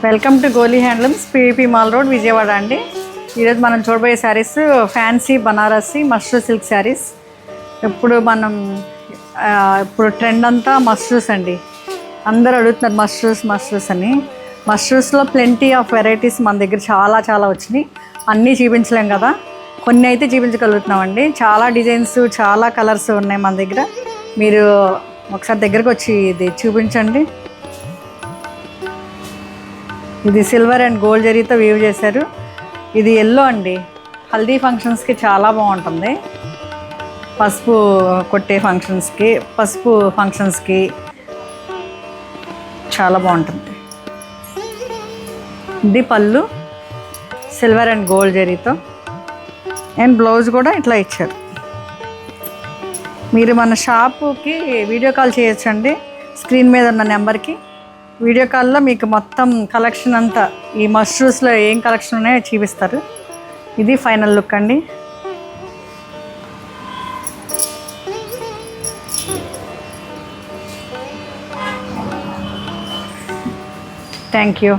Welcome to Goli handlooms, PVP mall road, Vijayawada అండి. ఈరోజు మనం చూడబోయే శారీస్ ఫ్యాన్సీ బనారసి మష్రూ సిల్క్ శారీస్. ఇప్పుడు ట్రెండ్ అంతా మష్రూస్ అండి. అందరూ అడుగుతున్నారు మష్రూస్ అని. మష్రూస్లో ప్లెంటీ ఆఫ్ వెరైటీస్ మన దగ్గర చాలా వచ్చినాయి. అన్నీ చూపించలేం కదా, కొన్ని అయితే చూపించగలుగుతున్నామండి. చాలా డిజైన్స్, చాలా కలర్స్ ఉన్నాయి మన దగ్గర. మీరు ఒకసారి దగ్గరకు వచ్చి ఇది చూపించండి. ఇది సిల్వర్ అండ్ గోల్డ్ జరీతో వీవ్ చేశారు. ఇది ఎల్లో అండి, హల్దీ ఫంక్షన్స్కి చాలా బాగుంటుంది. పసుపు కొట్టే పసుపు ఫంక్షన్స్కి చాలా బాగుంటుంది. ఇది పళ్ళు సిల్వర్ అండ్ గోల్డ్ జరీతో, అండ్ బ్లౌజ్ కూడా ఇట్లా ఇచ్చారు. మీరు మన షాపుకి వీడియో కాల్ చేయొచ్చండి. స్క్రీన్ మీద ఉన్న నెంబర్కి వీడియో కాల్లో మీకు మొత్తం కలెక్షన్ అంతా, ఈ మష్రూస్లో ఏం కలెక్షన్ ఉన్నాయో చూపిస్తారు. ఇది ఫైనల్ లుక్ అండి. Thank you.